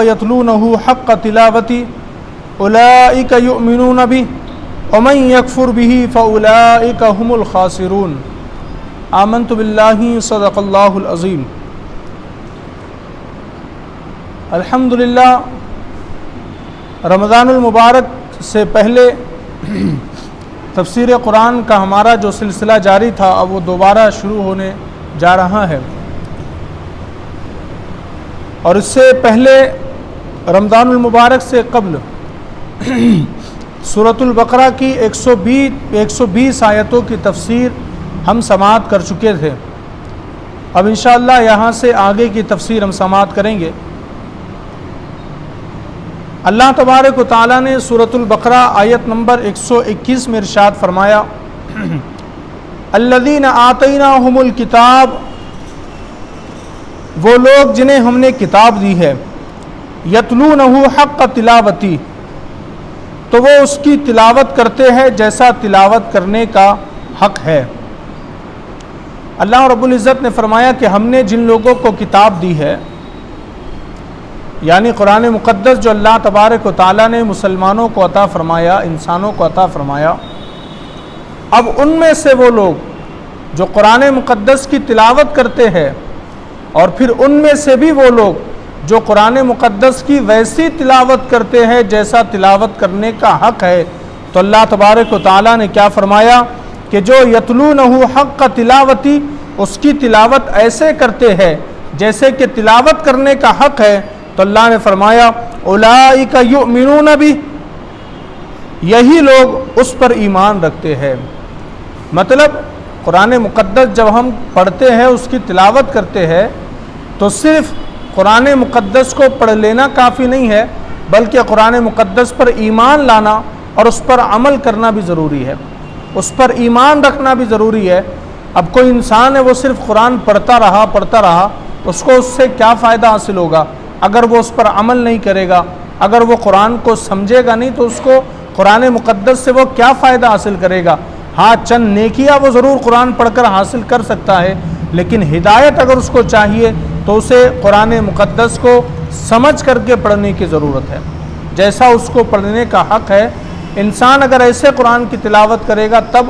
یتلونہ حق تلاوتی اولئک یؤمنون بہ ومن یکفر بہ فاولئک هم الخاسرون۔ آمنت باللہ صدق اللہ العظیم۔ الحمدللہ رمضان المبارک سے پہلے تفسیر قرآن کا ہمارا جو سلسلہ جاری تھا اب وہ دوبارہ شروع ہونے جا رہا ہے، اور اس سے پہلے رمضان المبارک سے قبل سورۃ البقرہ کی 120 آیتوں کی تفسیر ہم سماعت کر چکے تھے۔ اب انشاءاللہ یہاں سے آگے کی تفسیر ہم سماعت کریں گے۔ اللہ تبارک و تعالیٰ نے سورۃ البقرہ آیت نمبر 121 میں ارشاد فرمایا، الذین آتیناہم الکتاب، وہ لوگ جنہیں ہم نے کتاب دی ہے، یتلونہ حق تلاوتی، تو وہ اس کی تلاوت کرتے ہیں جیسا تلاوت کرنے کا حق ہے۔ اللہ رب العزت نے فرمایا کہ ہم نے جن لوگوں کو کتاب دی ہے، یعنی قرآن مقدس جو اللہ تبارک و تعالیٰ نے مسلمانوں کو عطا فرمایا، انسانوں کو عطا فرمایا، اب ان میں سے وہ لوگ جو قرآن مقدس کی تلاوت کرتے ہیں، اور پھر ان میں سے بھی وہ لوگ جو قرآن مقدس کی ویسی تلاوت کرتے ہیں جیسا تلاوت کرنے کا حق ہے، تو اللہ تبارک و تعالیٰ نے کیا فرمایا کہ جو یتلونہ حق تلاوتی، اس کی تلاوت ایسے کرتے ہیں جیسے کہ تلاوت کرنے کا حق ہے، تو اللہ نے فرمایا اولئک یؤمنون بہ، یہی لوگ اس پر ایمان رکھتے ہیں۔ مطلب قرآن مقدس جب ہم پڑھتے ہیں، اس کی تلاوت کرتے ہیں، تو صرف قرآن مقدس کو پڑھ لینا کافی نہیں ہے، بلکہ قرآن مقدس پر ایمان لانا اور اس پر عمل کرنا بھی ضروری ہے، اس پر ایمان رکھنا بھی ضروری ہے۔ اب کوئی انسان ہے وہ صرف قرآن پڑھتا رہا، اس کو اس سے کیا فائدہ حاصل ہوگا اگر وہ اس پر عمل نہیں کرے گا، اگر وہ قرآن کو سمجھے گا نہیں، تو اس کو قرآن مقدس سے وہ کیا فائدہ حاصل کرے گا؟ ہاں، چند نیکیاں وہ ضرور قرآن پڑھ کر حاصل کر سکتا ہے، لیکن ہدایت اگر اس کو چاہیے تو اسے قرآن مقدس کو سمجھ کر کے پڑھنے کی ضرورت ہے، جیسا اس کو پڑھنے کا حق ہے۔ انسان اگر ایسے قرآن کی تلاوت کرے گا تب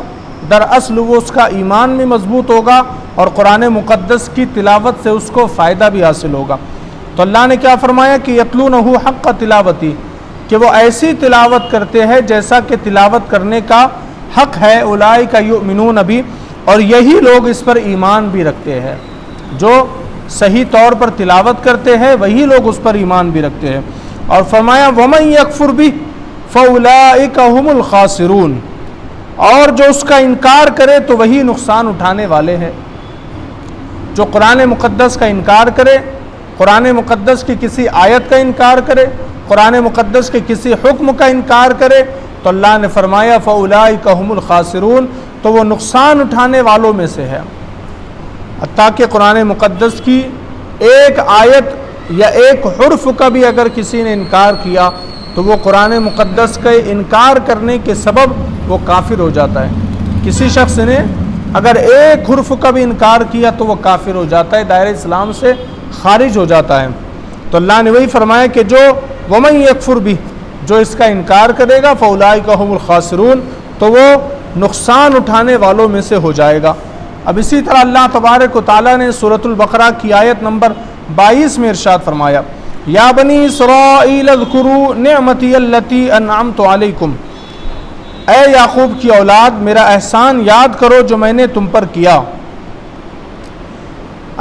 دراصل وہ اس کا ایمان بھی مضبوط ہوگا اور قرآن مقدس کی تلاوت سے اس کو فائدہ بھی حاصل ہوگا۔ تو اللہ نے کیا فرمایا کہ یتلونہ حق تلاوتی، کہ وہ ایسی تلاوت کرتے ہیں جیسا کہ تلاوت کرنے کا حق ہے، اولئک یؤمنون بہ، اور یہی لوگ اس پر ایمان بھی رکھتے ہیں، جو صحیح طور پر تلاوت کرتے ہیں وہی لوگ اس پر ایمان بھی رکھتے ہیں۔ اور فرمایا ومن یکفر بہ فاولئک هم الخاسرون، اور جو اس کا انکار کرے تو وہی نقصان اٹھانے والے ہیں۔ جو قرآن مقدس کا انکار کرے، قرآن مقدس کی کسی آیت کا انکار کرے، قرآن مقدس کے کسی حکم کا انکار کرے، تو اللہ نے فرمایا فاولئک هم الخاسرون، تو وہ نقصان اٹھانے والوں میں سے ہے۔ حتیٰ کہ قرآن مقدس کی ایک آیت یا ایک حرف کا بھی اگر کسی نے انکار کیا تو وہ قرآن مقدس کے انکار کرنے کے سبب وہ کافر ہو جاتا ہے۔ کسی شخص نے اگر ایک حرف کا بھی انکار کیا تو وہ کافر ہو جاتا ہے، دائرہ اسلام سے خارج ہو جاتا ہے۔ تو اللہ نے وہی فرمایا کہ جو ومن یکفر بہ، جو اس کا انکار کرے گا فاولئک هم الخاسرون، تو وہ نقصان اٹھانے والوں میں سے ہو جائے گا۔ اب اسی طرح اللہ تبارک و تعالیٰ نے سورۃ البقرہ کی آیت نمبر 22 میں ارشاد فرمایا، یا بنی اسرائیل اذکروا نعمتی التی انعمت علیکم، اے یعقوب کی اولاد میرا احسان یاد کرو جو میں نے تم پر کیا۔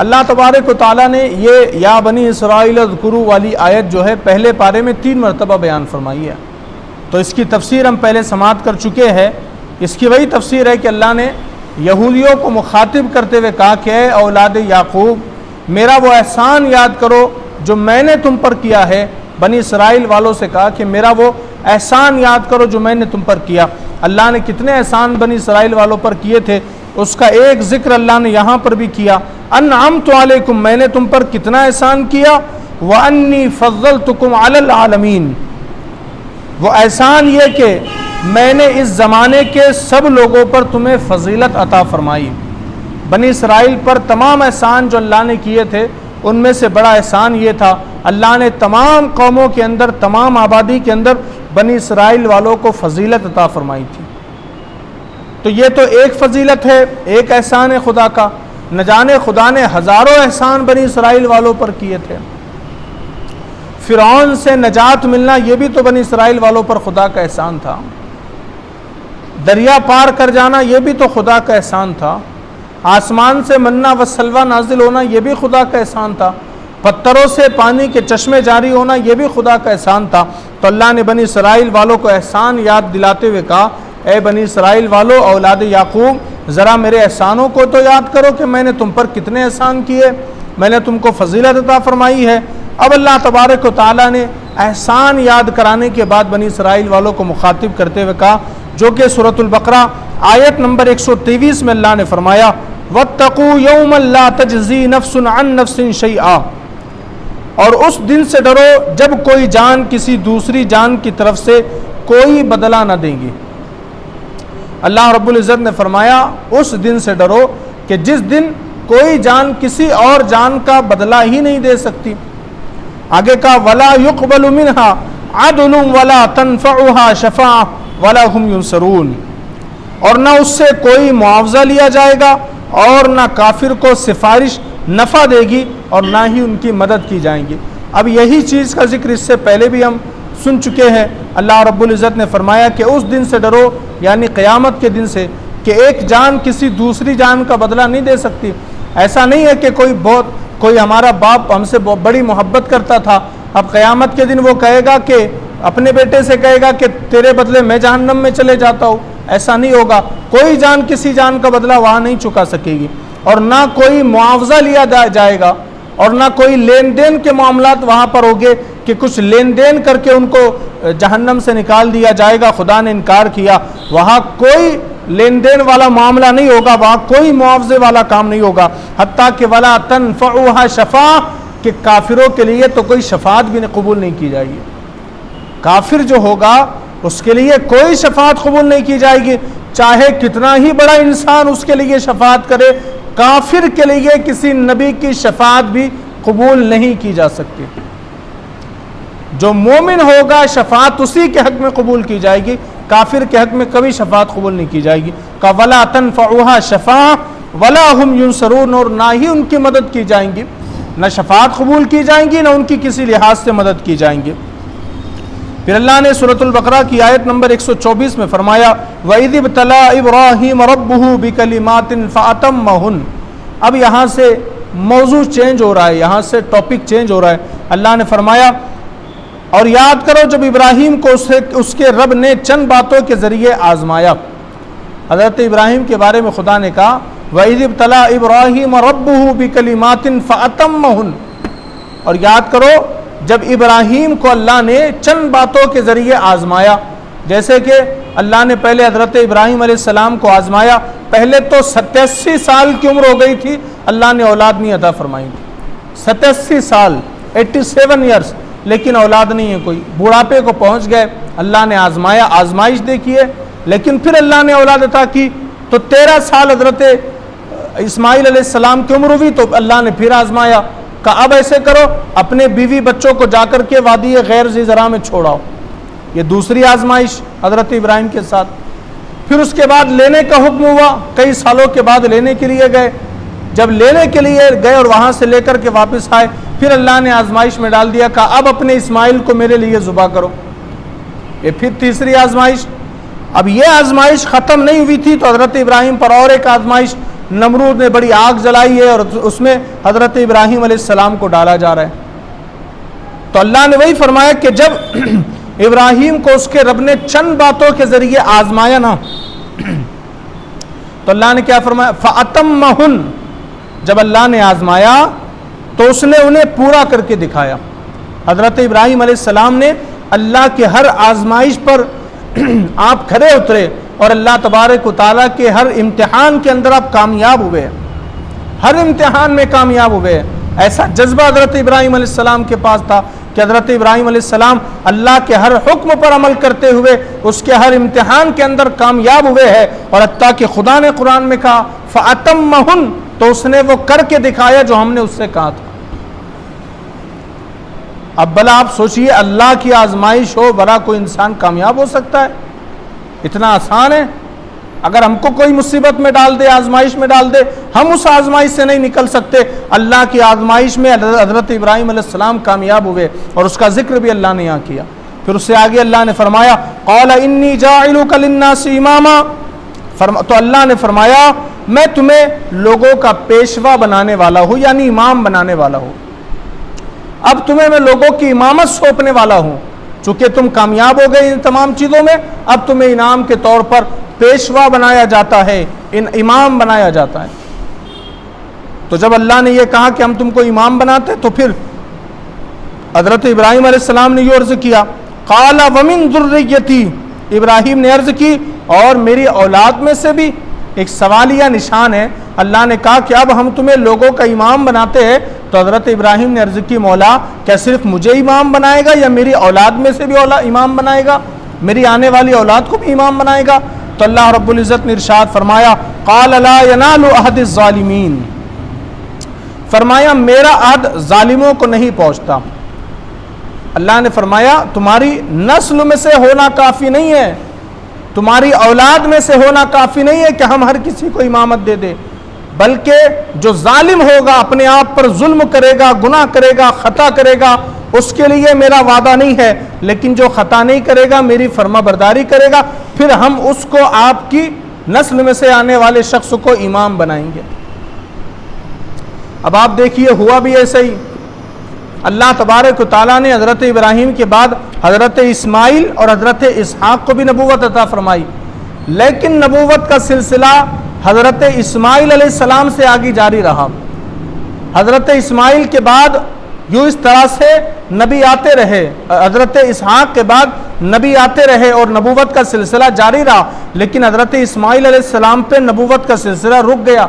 اللہ تبارک و تعالیٰ نے یہ یا بنی اسرائیل اذکروا والی آیت جو ہے پہلے پارے میں 3 مرتبہ بیان فرمائی ہے، تو اس کی تفسیر ہم پہلے سماعت کر چکے ہیں۔ اس کی وہی تفسیر ہے کہ اللہ نے یہودیوں کو مخاطب کرتے ہوئے کہا کہ اے اولاد یعقوب میرا وہ احسان یاد کرو جو میں نے تم پر کیا ہے۔ بنی اسرائیل والوں سے کہا کہ میرا وہ احسان یاد کرو جو میں نے تم پر کیا۔ اللہ نے کتنے احسان بنی اسرائیل والوں پر کیے تھے، اس کا ایک ذکر اللہ نے یہاں پر بھی کیا، انعمت علیکم، میں نے تم پر کتنا احسان کیا، وانی فضلتکم علی العالمین، وہ احسان یہ کہ میں نے اس زمانے کے سب لوگوں پر تمہیں فضیلت عطا فرمائی۔ بنی اسرائیل پر تمام احسان جو اللہ نے کیے تھے ان میں سے بڑا احسان یہ تھا اللہ نے تمام قوموں کے اندر، تمام آبادی کے اندر بنی اسرائیل والوں کو فضیلت عطا فرمائی تھی۔ تو یہ تو ایک فضیلت ہے، ایک احسان ہے خدا کا، نہ جانے خدا نے ہزاروں احسان بنی اسرائیل والوں پر کیے تھے۔ فرعون سے نجات ملنا یہ بھی تو بنی اسرائیل والوں پر خدا کا احسان تھا۔ دریا پار کر جانا یہ بھی تو خدا کا احسان تھا۔ آسمان سے منہ و سلوہ نازل ہونا یہ بھی خدا کا احسان تھا۔ پتھروں سے پانی کے چشمے جاری ہونا یہ بھی خدا کا احسان تھا۔ تو اللہ نے بنی اسرائیل والوں کو احسان یاد دلاتے ہوئے کہا، اے بنی اسرائیل والو، اولاد یعقوب، ذرا میرے احسانوں کو تو یاد کرو کہ میں نے تم پر کتنے احسان کیے، میں نے تم کو فضیلت عطا فرمائی ہے۔ اب اللہ تبارک و تعالیٰ نے احسان یاد کرانے کے بعد بنی اسرائیل والوں کو مخاطب کرتے ہوئے کہا، جو کہ سورۃ البقرہ آیت نمبر 123 میں اللہ نے فرمایا، وَاتَّقُوا يَوْمًا لَا تَجْزِي نَفْسٌ عَن نَفْسٍ شَيْئًا، اور اس دن سے ڈرو جب کوئی جان کسی دوسری جان کی طرف سے کوئی بدلہ نہ دیں گی۔ اللہ رب العزت نے فرمایا اس دن سے ڈرو کہ جس دن کوئی جان کسی اور جان کا بدلہ ہی نہیں دے سکتی۔ آگے کہا وَلَا يُقْبَلُ مِنْهَا عَدْلٌ وَلَا تَنْفَعُهَا شَفَاعَةٌ وَلَا هُمْ يُنصَرُونَ، اور نہ اس سے کوئی معاوضہ لیا جائے گا اور نہ کافر کو سفارش نفع دے گی اور نہ ہی ان کی مدد کی جائیں گی۔ اب یہی چیز کا ذکر اس سے پہلے بھی ہم سن چکے ہیں۔ اللہ رب العزت نے فرمایا کہ اس دن سے ڈرو، یعنی قیامت کے دن سے، کہ ایک جان کسی دوسری جان کا بدلہ نہیں دے سکتی۔ ایسا نہیں ہے کہ کوئی ہمارا باپ ہم سے بڑی محبت کرتا تھا، اب قیامت کے دن وہ کہے گا کہ اپنے بیٹے سے کہے گا کہ تیرے بدلے میں جہنم میں چلے جاتا ہوں، ایسا نہیں ہوگا۔ کوئی جان کسی جان کا بدلہ وہاں نہیں چکا سکے گی، اور نہ کوئی معاوضہ لیا جائے گا، اور نہ کوئی لین دین کے معاملات وہاں پر ہوگے کہ کچھ لین دین کر کے ان کو جہنم سے نکال دیا جائے گا۔ خدا نے انکار کیا، وہاں کوئی لین دین والا معاملہ نہیں ہوگا، وہاں کوئی معاوضے والا کام نہیں ہوگا۔ حتیٰ کہ وَلَا تَنْفَعُهَا شَفَاعَةٌ، کہ کافروں کے لیے تو کوئی شفاعت بھی قبول نہیں کی جائے گی۔ کافر جو ہوگا اس کے لیے کوئی شفاعت قبول نہیں کی جائے گی، چاہے کتنا ہی بڑا انسان اس کے لیے شفاعت کرے، کافر کے لیے کسی نبی کی شفاعت بھی قبول نہیں کی جا سکتی۔ جو مومن ہوگا شفاعت اسی کے حق میں قبول کی جائے گی، کافر کے حق میں کبھی شفاعت قبول نہیں کی جائے گی۔ کہ وَلَا تَنْفَعُهَا شَفَاعَةٌ وَلَا هُمْ يُنصَرُونَ، اور نہ ہی ان کی مدد کی جائیں گی، نہ شفاعت قبول کی جائیں گی، نہ ان کی کسی لحاظ سے مدد کی جائیں گی۔ پھر اللہ نے سورۃ البقرہ کی آیت نمبر 124 میں فرمایا وَإِذِ ابْتَلَىٰ إِبْرَاهِيمَ رَبُّهُ بِكَلِمَاتٍ فَأَتَمَّهُنَّ، اب یہاں سے موضوع چینج ہو رہا ہے، یہاں سے ٹاپک چینج ہو رہا ہے۔ اللہ نے فرمایا اور یاد کرو جب ابراہیم کو اس کے رب نے چند باتوں کے ذریعے آزمایا۔ حضرت ابراہیم کے بارے میں خدا نے کہا وَإِذِ ابْتَلَىٰ إِبْرَاهِيمَ رَبُّهُ بِكَلِمَاتٍ فَأَتَمَّهُنَّ، اور یاد کرو جب ابراہیم کو اللہ نے چند باتوں کے ذریعے آزمایا، جیسے کہ اللہ نے پہلے حضرت ابراہیم علیہ السلام کو آزمایا، پہلے تو 87 سال کی عمر ہو گئی تھی، اللہ نے اولاد نہیں عطا فرمائی تھی۔ 87 سال 87 ایئرس، لیکن اولاد نہیں ہے کوئی، بڑھاپے کو پہنچ گئے، اللہ نے آزمایا، آزمائش دیکھیے، لیکن پھر اللہ نے اولاد عطا کی۔ تو 13 سال حضرت اسماعیل علیہ السلام کی عمر ہوئی تو اللہ نے پھر آزمایا، کہ اب ایسے کرو اپنے بیوی بچوں کو جا کر کے وادی غیر ذی زرع میں چھوڑاؤ۔ یہ دوسری آزمائش حضرت ابراہیم کے ساتھ۔ پھر اس کے بعد لینے کا حکم ہوا، کئی سالوں کے بعد لینے کے لیے گئے، جب لینے کے لیے گئے اور وہاں سے لے کر کے واپس آئے، پھر اللہ نے آزمائش میں ڈال دیا، کہ اب اپنے اسماعیل کو میرے لیے ذبح کرو۔ یہ پھر تیسری آزمائش۔ اب یہ آزمائش ختم نہیں ہوئی تھی تو حضرت ابراہیم پر اور ایک آزمائش، نمرود نے بڑی آگ جلائی ہے اور اس میں حضرت ابراہیم علیہ السلام کو ڈالا جا رہا ہے۔ تو اللہ نے وہی فرمایا کہ جب ابراہیم کو اس کے رب نے چند باتوں کے ذریعے آزمایا نا، تو اللہ نے کیا فرمایا فَأَتَمَّهُنَّ، جب اللہ نے آزمایا تو اس نے انہیں پورا کر کے دکھایا۔ حضرت ابراہیم علیہ السلام نے اللہ کے ہر آزمائش پر آپ کھڑے اترے، اور اللہ تبارک و تعالیٰ کے ہر امتحان کے اندر آپ کامیاب ہوئے، ہر امتحان میں کامیاب ہوئے۔ ایسا جذبہ حضرت ابراہیم علیہ السلام کے پاس تھا کہ حضرت ابراہیم علیہ السلام اللہ کے ہر حکم پر عمل کرتے ہوئے اس کے ہر امتحان کے اندر کامیاب ہوئے ہیں، اور حتیٰ کہ خدا نے قرآن میں کہا فَأَتَمَّهُنَّ، تو اس نے وہ کر کے دکھایا جو ہم نے اس سے کہا تھا۔ اب بھلا آپ سوچئے اللہ کی آزمائش ہو بھلا کوئی انسان کامیاب ہو سکتا ہے؟ اتنا آسان ہے؟ اگر ہم کو کوئی مصیبت میں ڈال دے، آزمائش میں ڈال دے، ہم اس آزمائش سے نہیں نکل سکتے۔ اللہ کی آزمائش میں حضرت ابراہیم علیہ السلام کامیاب ہوئے، اور اس کا ذکر بھی اللہ نے یہاں کیا۔ پھر اس سے آگے اللہ نے فرمایا قال انی جاعلک للناس اماما، تو اللہ نے فرمایا میں تمہیں لوگوں کا پیشوا بنانے والا ہوں، یعنی امام بنانے والا ہوں۔ اب تمہیں میں لوگوں کی امامت سونپنے والا ہوں، چونکہ تم کامیاب ہو گئے ان تمام چیزوں میں، اب تمہیں انعام کے طور پر پیشوا بنایا جاتا ہے، امام بنایا جاتا ہے۔ تو جب اللہ نے یہ کہا کہ ہم تم کو امام بناتے، تو پھر حضرت ابراہیم علیہ السلام نے یہ عرض کیا قال ومن ذریتی، ابراہیم نے عرض کی اور میری اولاد میں سے بھی۔ ایک سوالیہ نشان ہے، اللہ نے کہا کہ اب ہم تمہیں لوگوں کا امام بناتے ہیں، تو حضرت ابراہیم نے عرض کی مولا کیا صرف مجھے امام بنائے گا یا میری اولاد میں سے بھی امام بنائے گا، میری آنے والی اولاد کو بھی امام بنائے گا؟ تو اللہ رب العزت نے ارشاد فرمایا قال لا ینال عہد الظالمین، فرمایا میرا عہد ظالموں کو نہیں پہنچتا۔ اللہ نے فرمایا تمہاری نسل میں سے ہونا کافی نہیں ہے، تمہاری اولاد میں سے ہونا کافی نہیں ہے کہ ہم ہر کسی کو امامت دے دیں، بلکہ جو ظالم ہوگا، اپنے آپ پر ظلم کرے گا، گناہ کرے گا، خطا کرے گا، اس کے لیے میرا وعدہ نہیں ہے، لیکن جو خطا نہیں کرے گا، میری فرما برداری کرے گا، پھر ہم اس کو آپ کی نسل میں سے آنے والے شخص کو امام بنائیں گے۔ اب آپ دیکھیے ہوا بھی ایسا ہی، اللہ تبارک و تعالیٰ نے حضرت ابراہیم کے بعد حضرت اسماعیل اور حضرت اسحاق کو بھی نبوت عطا فرمائی، لیکن نبوت کا سلسلہ حضرت اسماعیل علیہ السلام سے آگے جاری رہا۔ حضرت اسماعیل کے بعد یوں اس طرح سے نبی آتے رہے، حضرت اسحاق کے بعد نبی آتے رہے اور نبوت کا سلسلہ جاری رہا، لیکن حضرت اسماعیل علیہ السلام پہ نبوت کا سلسلہ رک گیا۔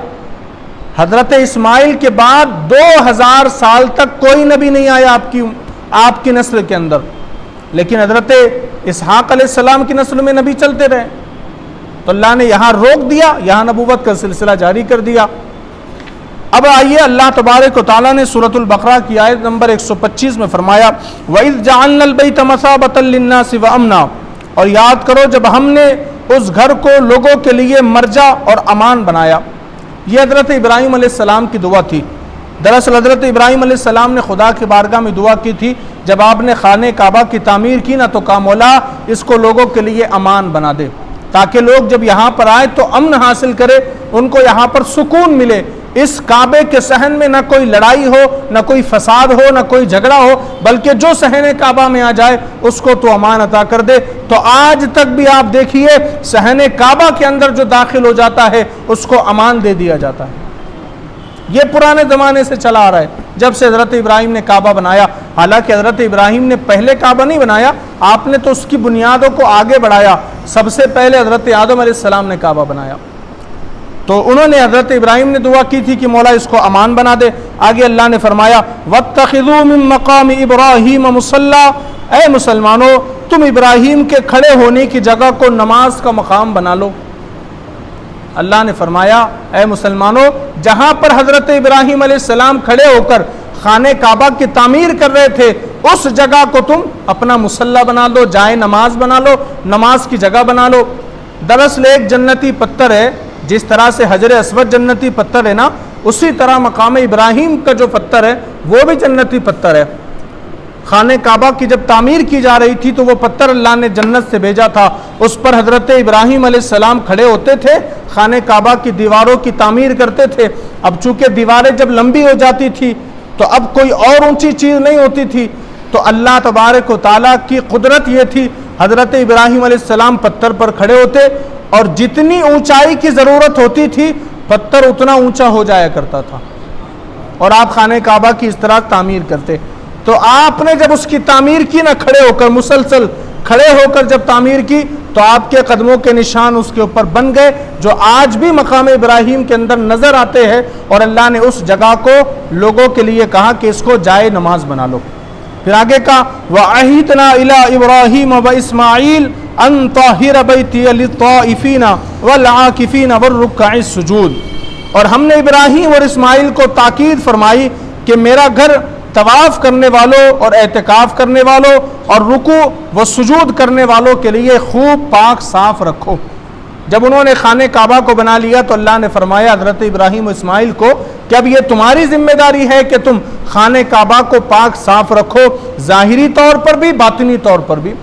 حضرت اسماعیل کے بعد 2000 سال تک کوئی نبی نہیں آیا آپ کی نسل کے اندر، لیکن حضرت اسحاق علیہ السلام کی نسل میں نبی چلتے رہے، تو اللہ نے یہاں روک دیا، یہاں نبوت کا سلسلہ جاری کر دیا۔ اب آئیے اللہ تبارک و تعالیٰ نے سورۃ البقرہ کی آیت نمبر 125 میں فرمایا وَإِذْ جَعَلْنَا الْبَيْتَ مَثَابَةً لِلنَّاسِ وَأَمْنًا، اور یاد کرو جب ہم نے اس گھر کو لوگوں کے لیے مرجع اور امان بنایا۔ یہ حضرت ابراہیم علیہ السلام کی دعا تھی۔ دراصل حضرت ابراہیم علیہ السلام نے خدا کی بارگاہ میں دعا کی تھی، جب آپ نے خانہ کعبہ کی تعمیر کی نا، تو کہا مولا اس کو لوگوں کے لیے امان بنا دے، تاکہ لوگ جب یہاں پر آئے تو امن حاصل کرے، ان کو یہاں پر سکون ملے، اس کعبے کے صحن میں نہ کوئی لڑائی ہو، نہ کوئی فساد ہو، نہ کوئی جھگڑا ہو، بلکہ جو صحن کعبہ میں آ جائے اس کو تو امان عطا کر دے۔ تو آج تک بھی آپ دیکھیے صحن کعبہ کے اندر جو داخل ہو جاتا ہے اس کو امان دے دیا جاتا ہے۔ یہ پرانے زمانے سے چلا آ رہا ہے، جب سے حضرت ابراہیم نے کعبہ بنایا۔ حالانکہ حضرت ابراہیم نے پہلے کعبہ نہیں بنایا، آپ نے تو اس کی بنیادوں کو آگے بڑھایا۔ سب سے پہلے حضرت آدم علیہ السلام نے کعبہ بنایا، تو انہوں نے حضرت ابراہیم نے دعا کی تھی کہ مولا اس کو امان بنا دے۔ آگے اللہ نے فرمایا وَاتَّخِذُوا مِن مَّقَامِ إِبْرَاهِيمَ مُصَلًّى، اے مسلمانوں تم ابراہیم کے کھڑے ہونے کی جگہ کو نماز کا مقام بنا لو۔ اللہ نے فرمایا اے مسلمانوں، جہاں پر حضرت ابراہیم علیہ السلام کھڑے ہو کر خانہ کعبہ کی تعمیر کر رہے تھے، اس جگہ کو تم اپنا مصلی بنا لو، جائے نماز بنا لو، نماز کی جگہ بنا لو۔ دراصل ایک جنتی پتھر ہے، جس طرح سے حجر اسود جنتی پتھر ہے نا، اسی طرح مقام ابراہیم کا جو پتھر ہے وہ بھی جنتی پتھر ہے۔ خانہ کعبہ کی جب تعمیر کی جا رہی تھی تو وہ پتھر اللہ نے جنت سے بھیجا تھا، اس پر حضرت ابراہیم علیہ السلام کھڑے ہوتے تھے، خانہ کعبہ کی دیواروں کی تعمیر کرتے تھے۔ اب چونکہ دیواریں جب لمبی ہو جاتی تھی تو اب کوئی اور اونچی چیز نہیں ہوتی تھی، تو اللہ تبارک و تعالیٰ کی قدرت یہ تھی حضرت ابراہیم علیہ السلام پتھر پر کھڑے ہوتے اور جتنی اونچائی کی ضرورت ہوتی تھی پتھر اتنا اونچا ہو جایا کرتا تھا، اور آپ خانہ کعبہ کی اس طرح تعمیر کرتے۔ تو آپ نے جب اس کی تعمیر کی نا، کھڑے ہو کر مسلسل کھڑے ہو کر جب تعمیر کی تو آپ کے قدموں کے نشان اس کے اوپر بن گئے، جو آج بھی مقام ابراہیم کے اندر نظر آتے ہیں، اور اللہ نے اس جگہ کو لوگوں کے لیے کہا کہ اس کو جائے نماز بنا لو۔ پھر آگے کہا وَعَهِدْنَا إِلَىٰ إِبْرَاهِيمَ وَإِسْمَاعِيلَ أَن طَهِّرَ بَيْتِيَ لِلطَّائِفِينَ وَالْعَاكِفِينَ وَالرُّكَّعِ السُّجُودِ، اور ہم نے ابراہیم اور اسماعیل کو تاکید فرمائی کہ میرا گھر طواف کرنے والوں اور اعتکاف کرنے والوں اور رکوع و سجود کرنے والوں کے لیے خوب پاک صاف رکھو۔ جب انہوں نے خانہ کعبہ کو بنا لیا تو اللہ نے فرمایا حضرت ابراہیم و اسماعیل کو کہ اب یہ تمہاری ذمہ داری ہے کہ تم خانہ کعبہ کو پاک صاف رکھو، ظاہری طور پر بھی باطنی طور پر بھی۔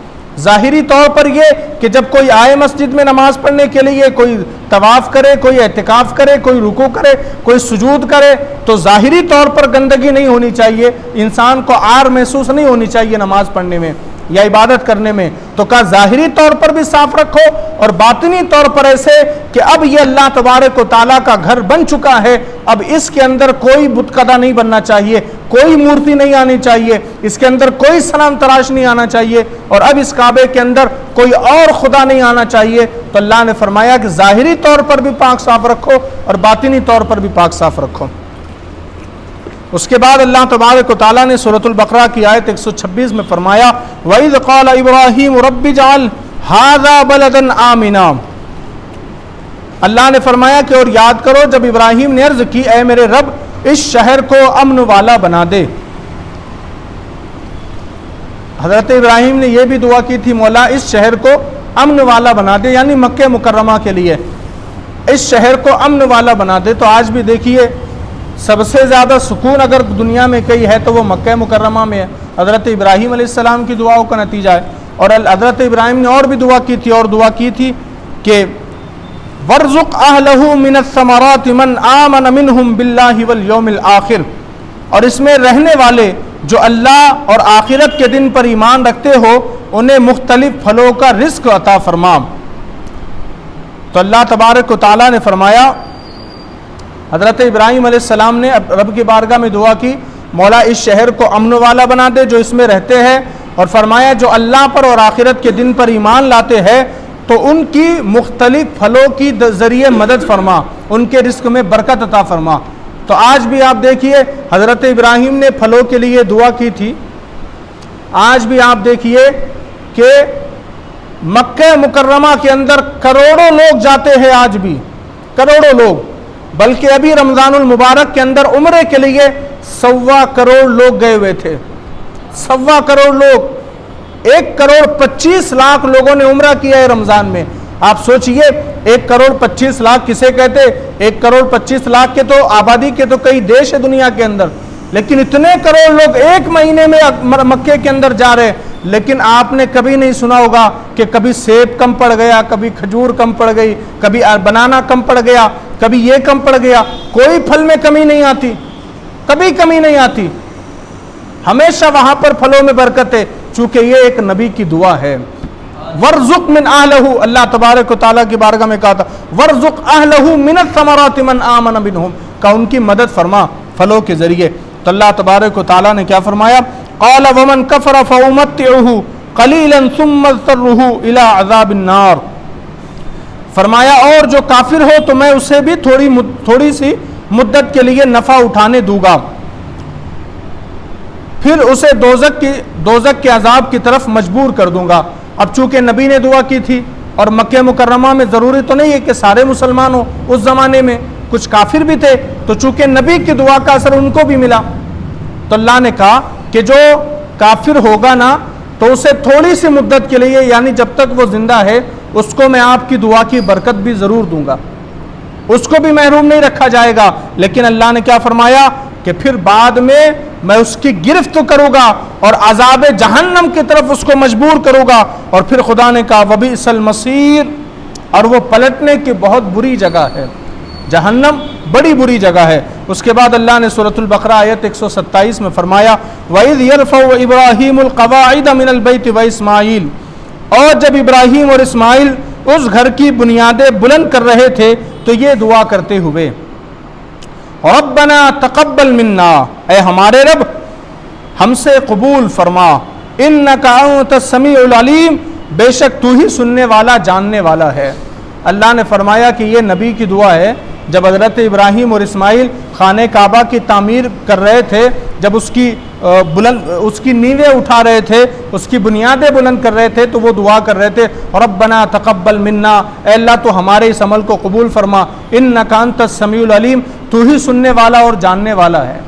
ظاہری طور پر یہ کہ جب کوئی آئے مسجد میں نماز پڑھنے کے لیے، کوئی طواف کرے، کوئی اعتکاف کرے، کوئی رکوع کرے، کوئی سجود کرے، تو ظاہری طور پر گندگی نہیں ہونی چاہیے، انسان کو عار محسوس نہیں ہونی چاہیے نماز پڑھنے میں یا عبادت کرنے میں۔ تو کہا ظاہری طور پر بھی صاف رکھو اور باطنی طور پر ایسے کہ اب یہ اللہ تبارک و تعالیٰ کا گھر بن چکا ہے، اب اس کے اندر کوئی بت قدا نہیں بننا چاہیے، کوئی مورتی نہیں آنی چاہیے، اس کے اندر کوئی صنم تراش نہیں آنا چاہیے، اور اب اس کعبے کے اندر کوئی اور خدا نہیں آنا چاہیے۔ تو اللہ نے فرمایا کہ ظاہری طور پر بھی پاک صاف رکھو اور باطنی طور پر بھی پاک صاف رکھو۔ اس کے بعد اللہ تبارک و تعالیٰ نے سورۃ البقرہ کی آیت 126 میں فرمایا وَإِذْ قَالَ إِبْرَاهِيمُ رَبِّ اجْعَلْ هَذَا بَلَدًا آمِنًا۔ اللہ نے فرمایا کہ اور یاد کرو جب ابراہیم نے عرض کی اے میرے رب اس شہر کو امن والا بنا دے۔ حضرت ابراہیم نے یہ بھی دعا کی تھی مولا اس شہر کو امن والا بنا دے، یعنی مکہ مکرمہ کے لیے اس شہر کو امن والا بنا دے۔ تو آج بھی دیکھیے سب سے زیادہ سکون اگر دنیا میں کہیں ہے تو وہ مکہ مکرمہ میں ہے، حضرت ابراہیم علیہ السلام کی دعاؤں کا نتیجہ ہے۔ اور حضرت ابراہیم نے اور بھی دعا کی تھی، اور دعا کی تھی کہ وَارْزُقْ أَهْلَهُ مِنَ الثَّمَرَاتِ مَنْ آمَنَ مِنْهُمْ بِاللَّهِ وَالْيَوْمِ الْآخِرِ، اور اس میں رہنے والے جو اللہ اور آخرت کے دن پر ایمان رکھتے ہو انہیں مختلف پھلوں کا رزق عطا فرما۔ تو اللہ تبارک و تعالیٰ نے فرمایا، حضرت ابراہیم علیہ السلام نے رب کی بارگاہ میں دعا کی مولا اس شہر کو امن والا بنا دے جو اس میں رہتے ہیں، اور فرمایا جو اللہ پر اور آخرت کے دن پر ایمان لاتے ہیں تو ان کی مختلف پھلوں کی ذریعے مدد فرما، ان کے رزق میں برکت عطا فرما۔ تو آج بھی آپ دیکھیے حضرت ابراہیم نے پھلوں کے لیے دعا کی تھی، آج بھی آپ دیکھیے کہ مکہ مکرمہ کے اندر کروڑوں لوگ جاتے ہیں، آج بھی کروڑوں لوگ، بلکہ ابھی رمضان المبارک کے اندر عمرے کے لیے 1.25 کروڑ لوگ گئے ہوئے تھے، 1.25 کروڑ لوگ، 1.25 کروڑ لوگوں نے عمرہ کیا ہے رمضان میں۔ آپ سوچئے 1.25 کروڑ کسے کہتے؟ 1.25 کروڑ کے تو آبادی کے تو کئی دیش ہے دنیا کے اندر، لیکن اتنے کروڑ لوگ ایک مہینے میں مکے کے اندر جا رہے۔ لیکن آپ نے کبھی نہیں سنا ہوگا کہ کبھی سیب کم پڑ گیا، کبھی کھجور کم پڑ گئی، کبھی بنانا کم پڑ گیا، کبھی یہ کم پڑ گیا۔ کوئی پھل میں کمی نہیں آتی، کبھی کمی نہیں آتی، ہمیشہ وہاں پر پھلوں میں برکت ہے، چونکہ یہ ایک نبی کی دعا ہے۔ وَارْزُقْ مِنْ أَهْلَهُ، اللہ تبارک و تعالیٰ کی بارگاہ میں کہا تھا وَارْزُقْ أَهْلَهُ مِنَ الثَّمَرَاتِ مَنْ آمَنَ مِنْهُمْ، کہ ان کی مدد فرما پھلوں کے ذریعے۔ تو اللہ تبارک و تعالیٰ نے کیا فرمایا قَالَ وَمَنْ كَفَرَ فَأُمَتِّعُهُ قَلِيلًا ثُمَّ اضْطَرُّهُ إِلَىٰ عَذَابِ النَّارِ، فرمایا اور جو کافر ہو تو میں اسے بھی تھوڑی سی مدت کے لیے نفع اٹھانے دوں گا، پھر اسے دوزخ کے عذاب کی طرف مجبور کر دوں گا۔ اب چونکہ نبی نے دعا کی تھی اور مکہ مکرمہ میں ضروری تو نہیں ہے کہ سارے مسلمان ہو، اس زمانے میں کچھ کافر بھی تھے، تو چونکہ نبی کی دعا کا اثر ان کو بھی ملا، تو اللہ نے کہا کہ جو کافر ہوگا نا تو اسے تھوڑی سی مدت کے لیے، یعنی جب تک وہ زندہ ہے، اس کو میں آپ کی دعا کی برکت بھی ضرور دوں گا، اس کو بھی محروم نہیں رکھا جائے گا۔ لیکن اللہ نے کیا فرمایا کہ پھر بعد میں اس کی گرفت کروں گا اور عذاب جہنم کی طرف اس کو مجبور کروں گا، اور پھر خدا نے کہا وَبِئْسَ الْمَصِيرُ، اور وہ پلٹنے کی بہت بری جگہ ہے، جہنم بڑی بری جگہ ہے۔ اس کے بعد اللہ نے سورۃ البقرہ آیت 127 میں فرمایا وَإِذْ يَرْفَعُ إِبْرَاهِيمُ الْقَوَاعِدَ مِنَ الْبَيْتِ وَإِسْمَاعِيلُ، اور جب ابراہیم اور اسماعیل اس گھر کی بنیادیں بلند کر رہے تھے تو یہ دعا کرتے ہوئے ربنا تقبل منا، اے ہمارے رب ہم سے قبول فرما، انک انت السمیع العلیم، بے شک تو ہی سننے والا جاننے والا ہے۔ اللہ نے فرمایا کہ یہ نبی کی دعا ہے۔ جب حضرت ابراہیم اور اسماعیل خانہ کعبہ کی تعمیر کر رہے تھے، جب اس کی نیویں اٹھا رہے تھے، اس کی بنیادیں بلند کر رہے تھے، تو وہ دعا کر رہے تھے ربنا تقبل منا، اے اللہ تو ہمارے اس عمل کو قبول فرما، انک انت السمیع العلیم، تو ہی سننے والا اور جاننے والا ہے۔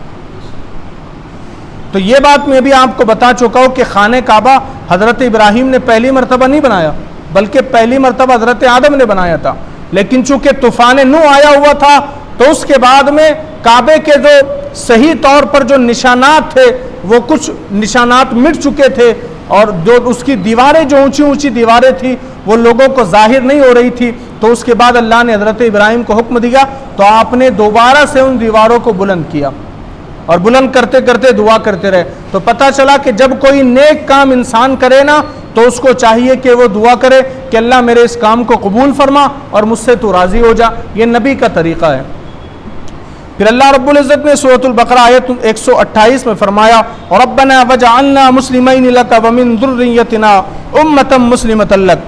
تو یہ بات میں بھی آپ کو بتا چکا ہوں کہ خانہ کعبہ حضرت ابراہیم نے پہلی مرتبہ نہیں بنایا، بلکہ پہلی مرتبہ حضرت آدم نے بنایا تھا، لیکن چونکہ طوفان نوح آیا ہوا تھا تو اس کے بعد میں کعبے کے جو صحیح طور پر جو نشانات تھے وہ کچھ نشانات مٹ چکے تھے، اور جو اس کی دیواریں جو اونچی اونچی دیواریں تھی وہ لوگوں کو ظاہر نہیں ہو رہی تھی، تو اس کے بعد اللہ نے حضرت ابراہیم کو حکم دیا تو آپ نے دوبارہ سے ان دیواروں کو بلند کیا، اور بلند کرتے کرتے دعا کرتے رہے۔ تو پتہ چلا کہ جب کوئی نیک کام انسان کرے نا تو اس کو چاہیے کہ وہ دعا کرے کہ اللہ میرے اس کام کو قبول فرما اور مجھ سے تو راضی ہو جا، یہ نبی کا طریقہ ہے۔ پھر اللہ رب العزت نے سورۃ البقرہ آیت 128 میں فرمایا ربنا وجعلنا مسلمین لک ومن ذریتنا امۃ مسلمۃ لک،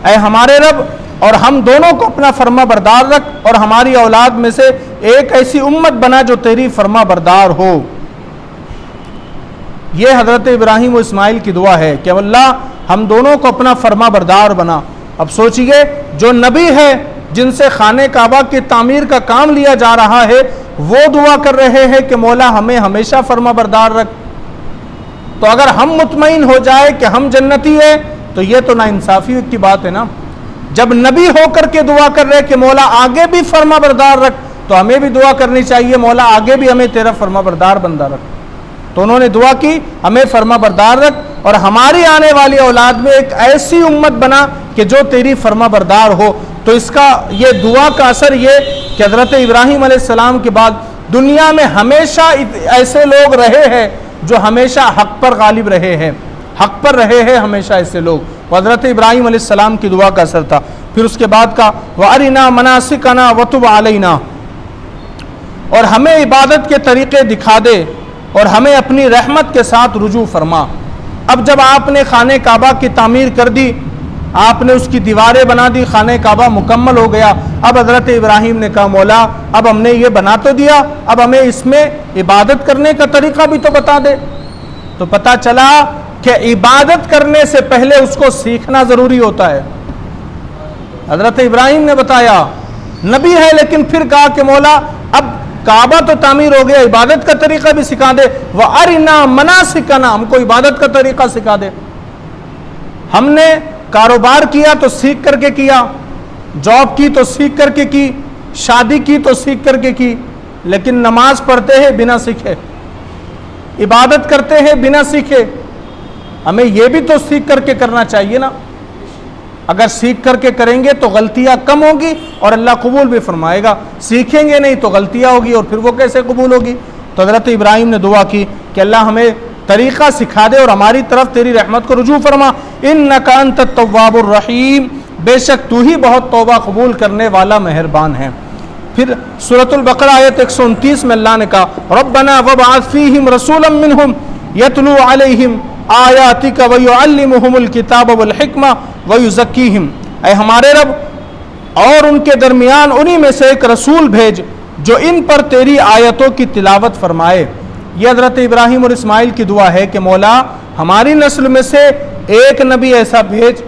اے ہمارے رب اور ہم دونوں کو اپنا فرما بردار رکھ اور ہماری اولاد میں سے ایک ایسی امت بنا جو تیری فرما بردار ہو۔ یہ حضرت ابراہیم و اسماعیل کی دعا ہے کہ اللہ ہم دونوں کو اپنا فرما بردار بنا۔ اب سوچئے جو نبی ہے جن سے خانہ کعبہ کی تعمیر کا کام لیا جا رہا ہے وہ دعا کر رہے ہیں کہ مولا ہمیں ہمیشہ فرما بردار رکھ، تو اگر ہم مطمئن ہو جائے کہ ہم جنتی ہیں تو یہ تو ناانصافی کی بات ہے نا۔ جب نبی ہو کر کے دعا کر رہے کہ مولا آگے بھی فرما بردار رکھ تو ہمیں بھی دعا کرنی چاہیے مولا آگے بھی ہمیں تیرا فرما بردار بندہ رکھ۔ تو انہوں نے دعا کی ہمیں فرما بردار رکھ اور ہماری آنے والی اولاد میں ایک ایسی امت بنا کہ جو تیری فرما بردار ہو۔ تو اس کا یہ دعا کا اثر یہ کہ حضرت ابراہیم علیہ السلام کے بعد دنیا میں ہمیشہ ایسے لوگ رہے ہیں جو ہمیشہ حق پر غالب رہے ہیں، حق پر رہے ہیں ہمیشہ ایسے لوگ، وہ حضرت ابراہیم علیہ السلام کی دعا کا اثر تھا۔ پھر اس کے بعد کا وَأَرِنَا مَنَاسِكَنَا وَتُبْ عَلَيْنَا، اور ہمیں عبادت کے طریقے دکھا دے اور ہمیں اپنی رحمت کے ساتھ رجوع فرما۔ اب جب آپ نے خانہ کعبہ کی تعمیر کر دی، آپ نے اس کی دیواریں بنا دی، خانہ کعبہ مکمل ہو گیا، اب حضرت ابراہیم نے کہا مولا اب ہم نے یہ بنا تو دیا، اب ہمیں اس میں عبادت کرنے کا طریقہ بھی تو بتا دے۔ تو پتہ چلا کہ عبادت کرنے سے پہلے اس کو سیکھنا ضروری ہوتا ہے۔ حضرت ابراہیم نے بتایا، نبی ہے لیکن پھر کہا کہ مولا اب کعبہ تو تعمیر ہو گیا، عبادت کا طریقہ بھی سکھا دے، وَأَرِنَا مَنَاسِكَنَا، ہم کو عبادت کا طریقہ سکھا دے۔ ہم نے کاروبار کیا تو سیکھ کر کے کیا، جاب کی تو سیکھ کر کے کی، شادی کی تو سیکھ کر کے کی، لیکن نماز پڑھتے ہیں بنا سیکھے، عبادت کرتے ہیں بنا سیکھے، ہمیں یہ بھی تو سیکھ کر کے کرنا چاہیے نا۔ اگر سیکھ کر کے کریں گے تو غلطیاں کم ہوگی اور اللہ قبول بھی فرمائے گا، سیکھیں گے نہیں تو غلطیاں ہوگی اور پھر وہ کیسے قبول ہوگی۔ تو حضرت ابراہیم نے دعا کی کہ اللہ ہمیں طریقہ سکھا دے اور ہماری طرف تیری رحمت کو رجوع فرما، انک انت التواب الرحیم، بے شک تو ہی بہت توبہ قبول کرنے والا مہربان ہے۔ پھر سورۃ البقرہ آیت 129 میں اللہ نے کہا ربنا وابعث فیہم رسولا منہم یتلو علیہم آیاتک ویعلمہم الکتاب والحکمہ ویزکیہم، اے ہمارے رب اور ان کے درمیان انہی میں سے ایک رسول بھیج جو ان پر تیری آیتوں کی تلاوت فرمائے۔ یہ حضرت ابراہیم اور اسماعیل کی دعا ہے کہ مولا ہماری نسل میں سے ایک نبی ایسا بھیج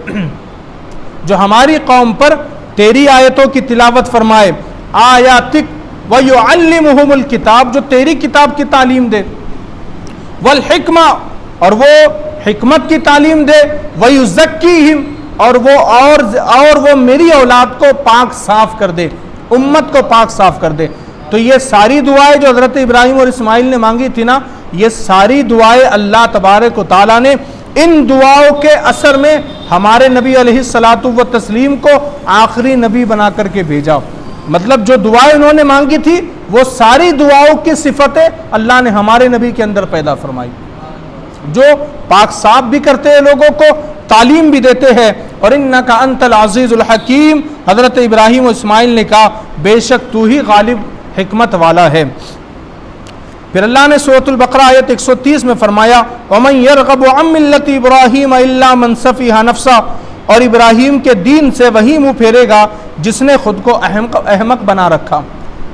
جو ہماری قوم پر تیری آیتوں کی تلاوت فرمائے، آیاتک ویعلمہم الکتاب، جو تیری کتاب کی تعلیم دے، والحکمہ، اور وہ حکمت کی تعلیم دے، ویزکیہم، اور وہ میری اولاد کو پاک صاف کر دے، امت کو پاک صاف کر دے۔ تو یہ ساری دعائیں جو حضرت ابراہیم اور اسماعیل نے مانگی تھی نا، یہ ساری دعائیں اللہ تبارک و تعالیٰ نے ان دعاؤں کے اثر میں ہمارے نبی علیہ الصلاۃ والتسلیم کو آخری نبی بنا کر کے بھیجا۔ مطلب جو دعائیں انہوں نے مانگی تھی وہ ساری دعاؤں کی صفتیں اللہ نے ہمارے نبی کے اندر پیدا فرمائی، جو پاک صاف بھی کرتے ہیں، لوگوں کو تعلیم بھی دیتے ہیں۔ اور انک انت العزیز الحکیم، حضرت ابراہیم و اسماعیل نے کہا بے شک تو ہی غالب حکمت والا ہے۔ پھر اللہ نے سورۃ البقرہ آیت 130 میں فرمایا وَمَن يَرْغَبُ عَن مِّلَّةِ إِبْرَاهِيمَ إِلَّا مَن سَفِهَ نَفْسَهُ، اور ابراہیم کے دین سے وہی منہ پھیرے گا جس نے خود کو احمق بنا رکھا۔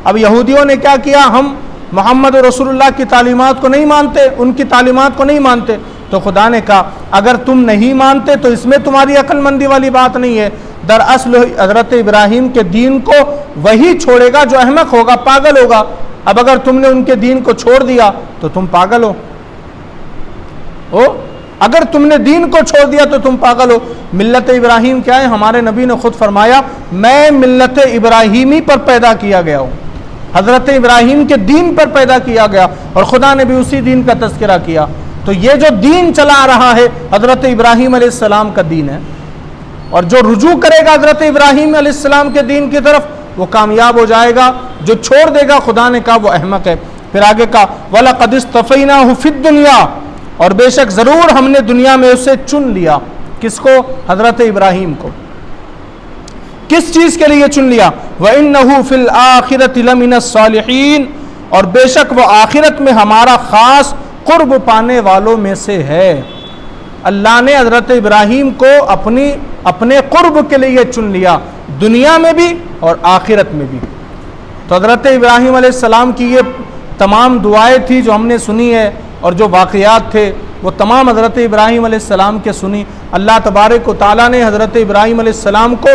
اب یہودیوں نے کیا کیا، ہم محمد رسول اللہ کی تعلیمات کو نہیں مانتے، ان کی تعلیمات کو نہیں مانتے، تو خدا نے کہا اگر تم نہیں مانتے تو اس میں تمہاری عقل مندی والی بات نہیں ہے، دراصل حضرت ابراہیم کے دین کو وہی چھوڑے گا جو احمق ہوگا، پاگل ہوگا۔ اب اگر تم نے ان کے دین کو چھوڑ دیا تو تم پاگل ہو، او اگر تم نے دین کو چھوڑ دیا تو تم پاگل ہو۔ ملت ابراہیم کیا ہے؟ ہمارے نبی نے خود فرمایا میں ملت ابراہیمی پر پیدا کیا گیا ہوں، حضرت ابراہیم کے دین پر پیدا کیا گیا، اور خدا نے بھی اسی دین کا تذکرہ کیا۔ تو یہ جو دین چلا آ رہا ہے حضرت ابراہیم علیہ السلام کا دین ہے، اور جو رجوع کرے گا حضرت ابراہیم علیہ السلام کے دین کی طرف وہ کامیاب ہو جائے گا، جو چھوڑ دے گا خدا نے کہا وہ احمق ہے۔ پھر آگے کہا وَلَقَدِ اصْطَفَيْنَاهُ فِي الدُّنْيَا، اور بے شک ضرور ہم نے دنیا میں اسے چن لیا۔ کس کو؟ حضرت ابراہیم کو۔ کس چیز کے لیے چن لیا؟ وَإِنَّهُ فِي الْآخِرَةِ لَمِنَ الصَّالِحِينَ، اور بے شک وہ آخرت میں ہمارا خاص قرب پانے والوں میں سے ہے۔ اللہ نے حضرت ابراہیم کو اپنے قرب کے لیے چن لیا، دنیا میں بھی اور آخرت میں بھی۔ تو حضرت ابراہیم علیہ السلام کی یہ تمام دعائیں تھی جو ہم نے سنی ہے، اور جو واقعات تھے وہ تمام حضرت ابراہیم علیہ السلام کے سنی۔ اللہ تبارک و تعالیٰ نے حضرت ابراہیم علیہ السلام کو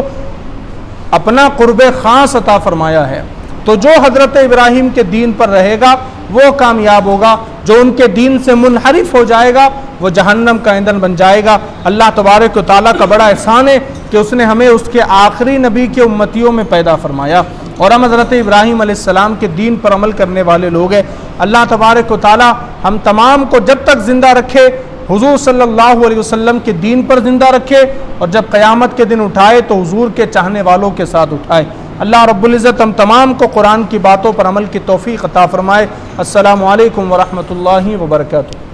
اپنا قرب خاص عطا فرمایا ہے۔ تو جو حضرت ابراہیم کے دین پر رہے گا وہ کامیاب ہوگا، جو ان کے دین سے منحرف ہو جائے گا وہ جہنم کا ایندھن بن جائے گا۔ اللہ تبارک و تعالیٰ کا بڑا احسان ہے کہ اس نے ہمیں اس کے آخری نبی کے امتیوں میں پیدا فرمایا، اور ہم حضرت ابراہیم علیہ السلام کے دین پر عمل کرنے والے لوگ ہیں۔ اللہ تبارک و تعالیٰ ہم تمام کو جب تک زندہ رکھے حضور صلی اللہ علیہ وسلم کے دین پر زندہ رکھے، اور جب قیامت کے دن اٹھائے تو حضور کے چاہنے والوں کے ساتھ اٹھائے۔ اللہ رب العزت ہم تمام کو قرآن کی باتوں پر عمل کی توفیق عطا فرمائے۔ السلام علیکم ورحمۃ اللہ وبرکاتہ۔